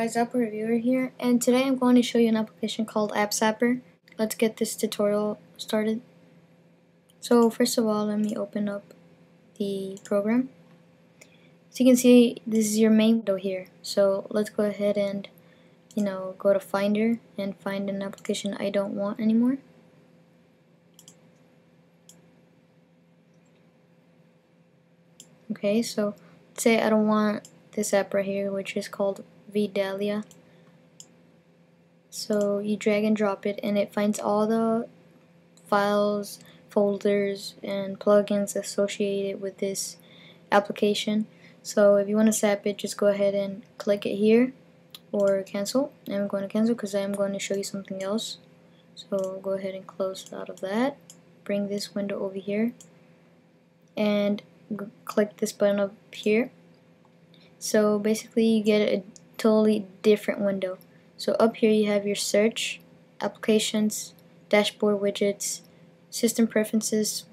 guys, AppleReviewr here, and today I'm going to show you an application called AppZapper. Let's get this tutorial started. So first of all, let me open up the program. So you can see this is your main window here. So let's go ahead and go to Finder and find an application I don't want anymore. Okay, so let's say I don't want this app right here, which is called Vidalia. So you drag and drop it and it finds all the files, folders, and plugins associated with this application. So if you want to zap it, just go ahead and click it here or cancel. I'm going to cancel because I'm going to show you something else. So go ahead and close out of that. Bring this window over here and click this button up here. So basically you get a totally different window. So up here you have your search, applications, dashboard widgets, system preferences,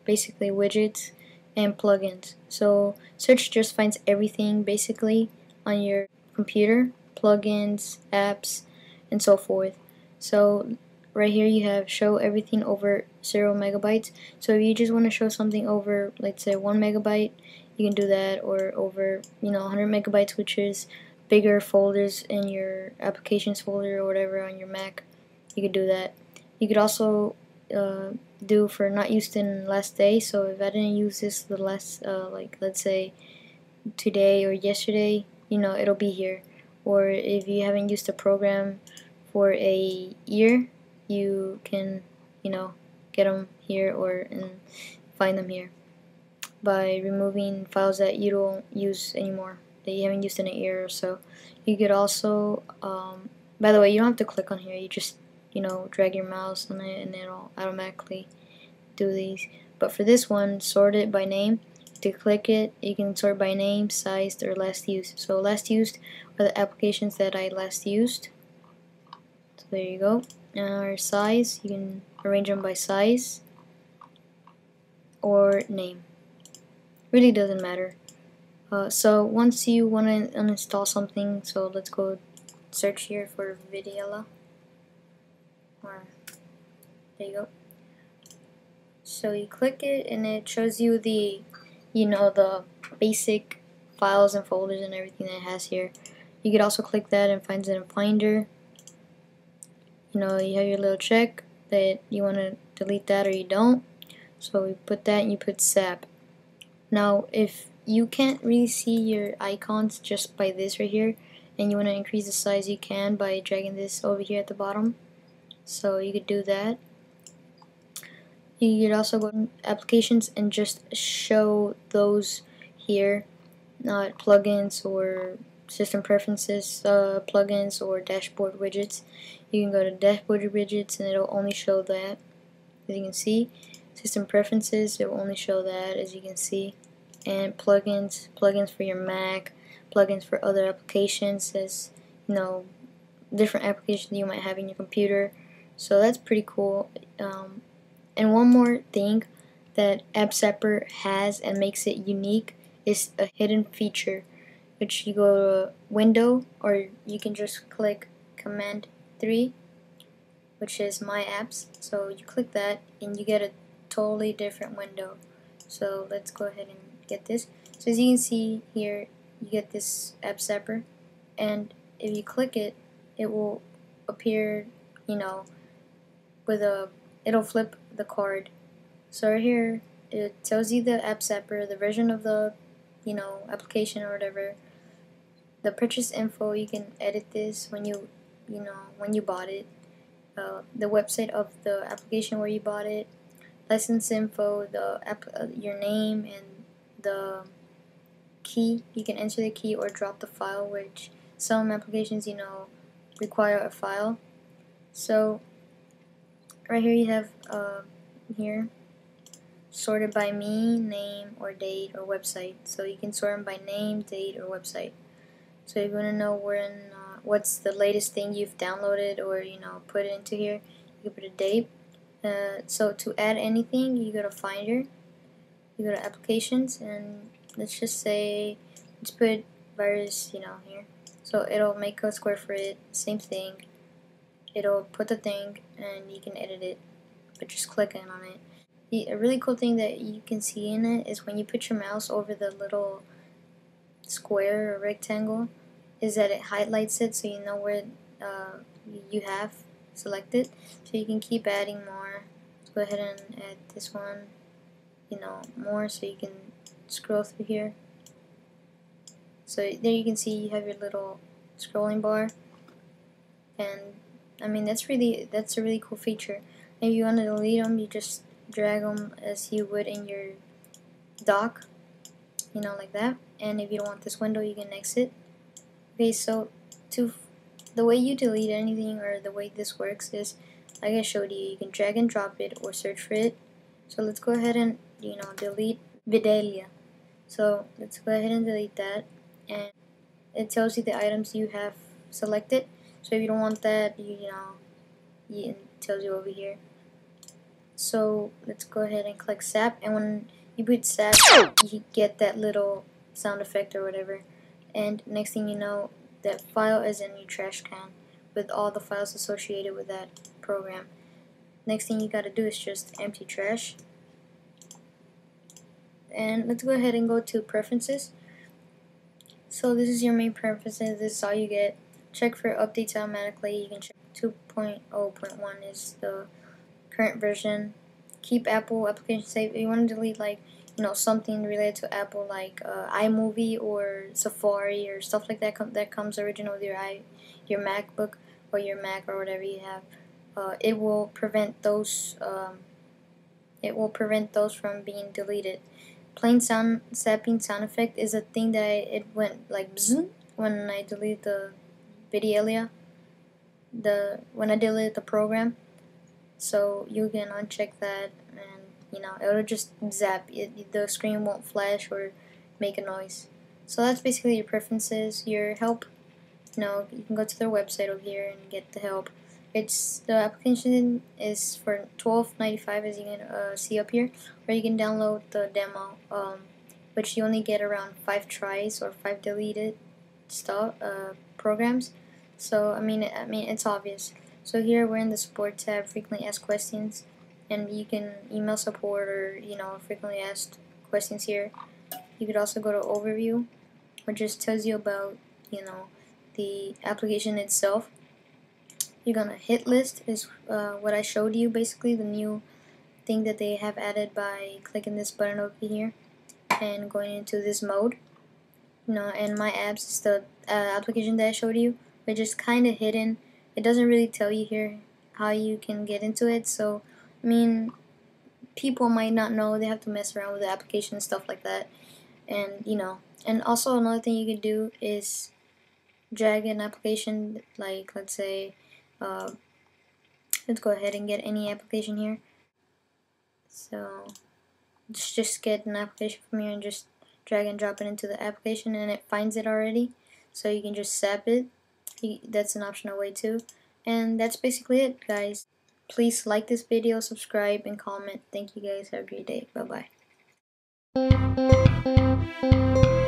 basically widgets, and plugins. So search just finds everything basically on your computer, plugins, apps, and so forth. So right here you have show everything over 0 megabytes. So if you just want to show something over, let's say 1 megabyte, you can do that, or over 100 megabytes, which is bigger folders in your applications folder or whatever on your Mac. You could do that. You could also do for not used in last day. So if I didn't use this the last like let's say today or yesterday, it'll be here. Or if you haven't used a program for a year, you can get them here or find them here by removing files that you don't use anymore, that you haven't used in a year or so. You could also by the way, you don't have to click on here, you just drag your mouse on it and it'll automatically do these. But for this one, sort it by name. To click it, you can sort by name, size, or last used. So last used are the applications that I last used. So there you go. Our size, you can arrange them by size or name. Really doesn't matter. So once you want to uninstall something, so let's go search here for Vidalia. There you go. So you click it and it shows you the the basic files and folders and everything that it has here. You could also click that and find it in Finder. You have your little check that you want to delete that or you don't. So you put that and you put zap. Now if you can't really see your icons just by this right here, and you want to increase the size, you can by dragging this over here at the bottom. So you could do that. You could also go to applications and just show those here, not plugins or system preferences plugins or dashboard widgets. You can go to dashboard widgets and it'll only show that, as you can see. System preferences, it will only show that, as you can see. And plugins for your Mac, plugins for other applications, as different applications you might have in your computer. So that's pretty cool. And one more thing that AppZapper has and makes it unique is a hidden feature, which you go to Window, or you can just click Command 3, which is My Apps. So you click that and you get a totally different window. So let's go ahead and get this. So as you can see here, you get this AppZapper, and if you click it, it will appear with it'll flip the card. So right here it tells you the AppZapper, the version of the application or whatever, the purchase info. You can edit this when you bought it, the website of the application where you bought it, license info, the your name, and the key. You can enter the key or drop the file, which some applications require a file. So right here you have here sorted by me, name, or date, or website. So you can sort them by name, date, or website. So if you want to know what's the latest thing you've downloaded or put it into here, you can put a date. So to add anything, you go to Finder, you go to Applications, and let's just say let's put virus here. So it'll make a square for it, same thing. It'll put the thing and you can edit it, but just clicking on it. A really cool thing that you can see in it is when you put your mouse over the little square or rectangle, is that it highlights it so you know where you have selected. So you can keep adding more. Let's go ahead and add this one, more, so you can scroll through here. So there you can see you have your little scrolling bar, and I mean that's a really cool feature. If you want to delete them, you just drag them as you would in your dock, like that. And if you don't want this window, you can exit. Okay, so the way you delete anything, or the way this works, is like I showed you. You can drag and drop it or search for it. So let's go ahead and delete Vidalia. So let's go ahead and delete that, and it tells you the items you have selected. So if you don't want that, it tells you over here. So let's go ahead and click SAP, and when you put SAP, you get that little sound effect or whatever. And next thing you know, that file is in your trash can with all the files associated with that program. Next thing you gotta do is just empty trash. And let's go ahead and go to preferences. So this is your main preferences. This is all you get. Check for updates automatically. You can check 2.0.1 is the current version. Keep Apple application safe. If you want to delete something related to Apple, like iMovie or Safari or stuff like that that comes original with your MacBook or your Mac or whatever you have, it will prevent those. It will prevent those from being deleted. Plain zapping sound effect is a thing that it went like bzzz when I deleted the Vidalia, when I deleted the program. So you can uncheck that, and it'll just zap. The screen won't flash or make a noise. So that's basically your preferences. Your help, you can go to their website over here and get the help. The application is for $12.95, as you can see up here, or you can download the demo, which you only get around 5 tries or 5 deleted programs. So I mean it's obvious. So here we're in the support tab, frequently asked questions, and you can email support or frequently asked questions here. You could also go to overview, which just tells you about the application itself. You're gonna hit list is what I showed you, basically the new thing that they have added by clicking this button over here and going into this mode. And my apps is the application that I showed you, which is kind of hidden. It doesn't really tell you here how you can get into it. So I mean, people might not know. They have to mess around with the application and stuff like that. And and also another thing you could do is drag an application, like let's say let's go ahead and get any application here. So just get an application from here and just drag and drop it into the application, and it finds it already. So you can just zap it. That's an optional way too. And that's basically it, guys. Please like this video, subscribe, and comment. Thank you guys. Have a great day. Bye bye.